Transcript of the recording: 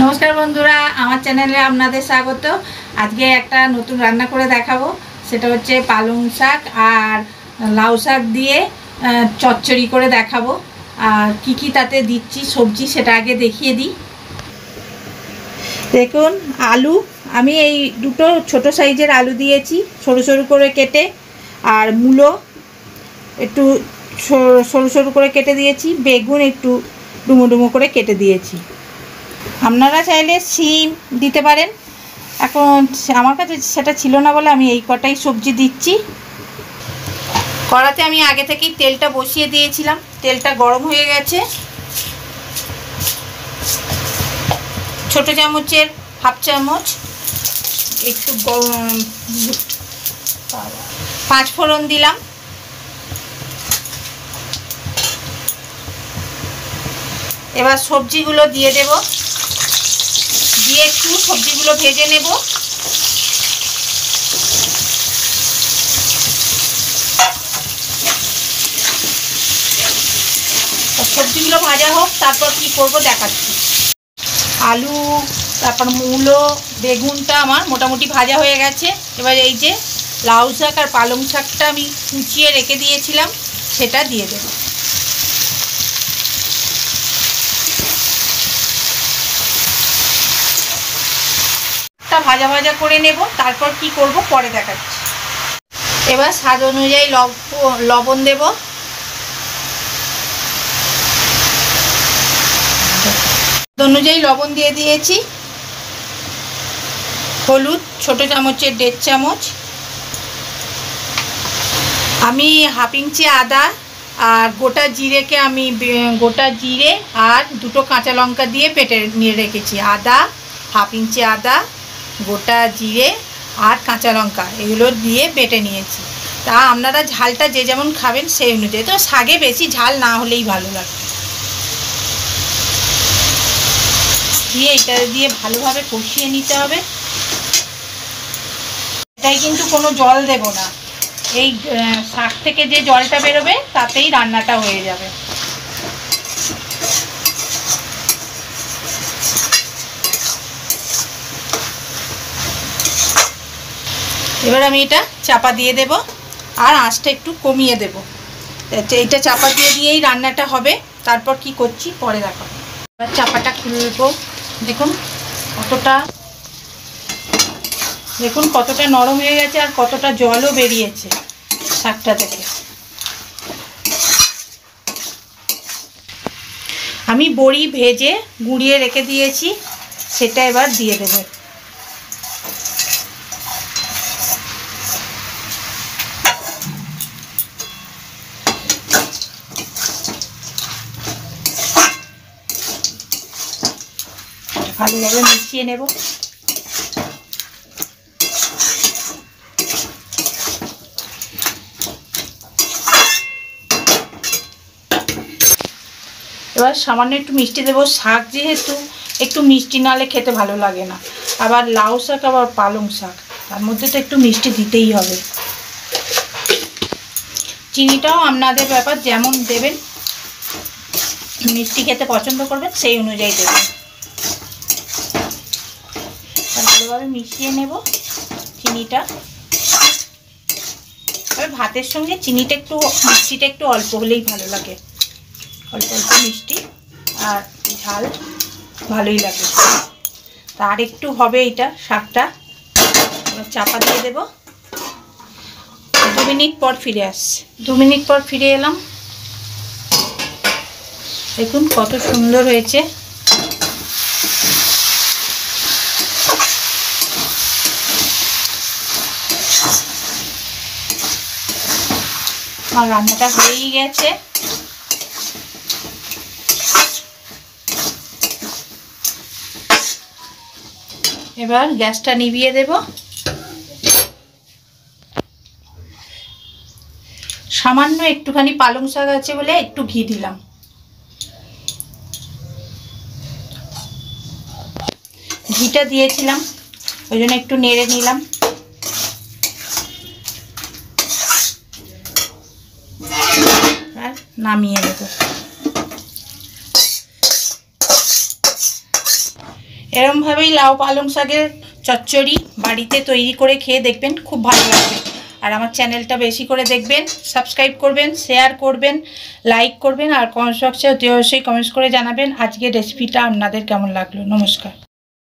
नमस्कार बंधुरा आमार चैनेले आपनादेर स्वागत। आज के एक नतून रान्ना करे देखाबो, सेटा होच्छे पालंग शाक और लाउ शाक दिए चच्चड़ी करे देखाबो। और की ताते दिচ্ছি सब्जी सेटा आगे देखिए दी। देखुन आलू आमी এই দুটো ছোট সাইজের আলু দিয়েছি সরু সরু করে কেটে, আর মূলো একটু সরু সরু করে কেটে দিয়েছি, বেগুন একটু ডুমো ডুমো করে কেটে দিয়েছি। আপনারা চাইলে সিম দিতে পারেন, এখন আমার কাছে সেটা ছিল না বলে আমি এই কটাই সবজি দিচ্ছি। কড়াতে আমি আগে থেকেই তেলটা বসিয়ে দিয়েছিলাম, তেলটা গরম হয়ে গেছে। ছোট চামচের হাফ চামচ একটু 5 ফোড়ন দিলাম। এবার সবজিগুলো দিয়ে দেব, দিয়ে একটু সবজিগুলো ভেজে নেব। সবজিগুলো ভাজা হোক, তারপর কি করব দেখাচ্ছি। আলু তারপর মূলো বেগুনটা আমার মোটামুটি ভাজা হয়ে গেছে। এবার এই যে লাউ শাক আর পালং শাকটা আমি কুচিয়ে রেখে দিয়েছিলাম সেটা দিয়ে দেব। ভাজা ভাজা করে নেব, তারপর কি করব পরে দেখাচ্ছি। এবার স্বাদ অনুযায়ী লবণ দেব। অনুযায়ী লবণ দিয়ে দিয়েছি। হলুদ ছোট চামচের 1.5 চামচ। আমি হাফ ইঞ্চি আদা আর গোটা জিরেকে আমি গোটা জিরে আর দুটো কাঁচা লঙ্কা দিয়ে বেটে নিয়ে রেখেছি। আদা হাফ ইঞ্চি আদা, গোটা জিরে আর কাঁচা লঙ্কা এগুলো দিয়ে বেটে নিয়েছি। তা আপনারা ঝালটা যে যেমন খাবেন সেই অনুযায়ী, তো শাকে বেশি ঝাল না হলেই ভালো লাগে। দিয়ে এটা দিয়ে ভালোভাবে কষিয়ে নিতে হবে। এটাই কিন্তু কোনো জল দেব না, এই শাক থেকে যে জলটা বেরোবে তাতেই রান্নাটা হয়ে যাবে। এবার আমি এটা চাপা দিয়ে দেব আর আঁচটা একটু কমিয়ে দেব। এইটা চাপা দিয়ে দিয়েই রান্নাটা হবে, তারপর কি করছি পরে দেখাবো। এবার চাপাটা খুলব। দেখুন কতটা নরম হয়ে গেছে আর কতটা জলও বেরিয়েছে শাকটা থেকে। আমি বড়ি ভেজে গুঁড়িয়ে রেখে দিয়েছি, সেটা এবার দিয়ে দেব। ভালোভাবে মিশিয়ে নেব। এবার সামান্য একটু মিষ্টি দেব। শাক যেহেতু একটু মিষ্টি না হলে খেতে ভালো লাগে না, আবার লাউ শাক আবার পালং শাক, তার মধ্যে তো একটু মিষ্টি দিতেই হবে। চিনিটাও আপনাদের ব্যাপার, যেমন দেবেন, মিষ্টি খেতে পছন্দ করবেন সেই অনুযায়ী দেবেন। ভালোভাবে মিশিয়ে নেব চিনিটা। তবে ভাতের সঙ্গে চিনিটা একটু মিষ্টিটা একটু অল্প হলেই ভালো লাগে, অল্প অল্প মিষ্টি আর ঝাল ভালোই লাগে। তা আর একটু হবে এইটা শাকটা। এবার চাপা দিয়ে দেব। 2 মিনিট পর ফিরে আসছে। 2 মিনিট পর ফিরে এলাম। দেখুন কত সুন্দর হয়েছে। আর রান্নাটা হয়েই গেছে। এবার গ্যাসটা নিভিয়ে দেব। সামান্য একটুখানি পালং শাক আছে বলে একটু ঘি দিলাম। ঘিটা দিয়েছিলাম ওই জন্য একটু নেড়ে নিলাম। আর নামিয়ে দেব। এরমভাবেই লাউ পালং শাকের চচ্চড়ি বাড়িতে তৈরি করে খেয়ে দেখবেন, খুব ভালো লাগবে। আর আমার চ্যানেলটা বেশি করে দেখবেন, সাবস্ক্রাইব করবেন, শেয়ার করবেন, লাইক করবেন, আর কমেন্ট বক্সে অতি অবশ্যই কমেন্টস করে জানাবেন আজকের রেসিপিটা আপনাদের কেমন লাগলো। নমস্কার।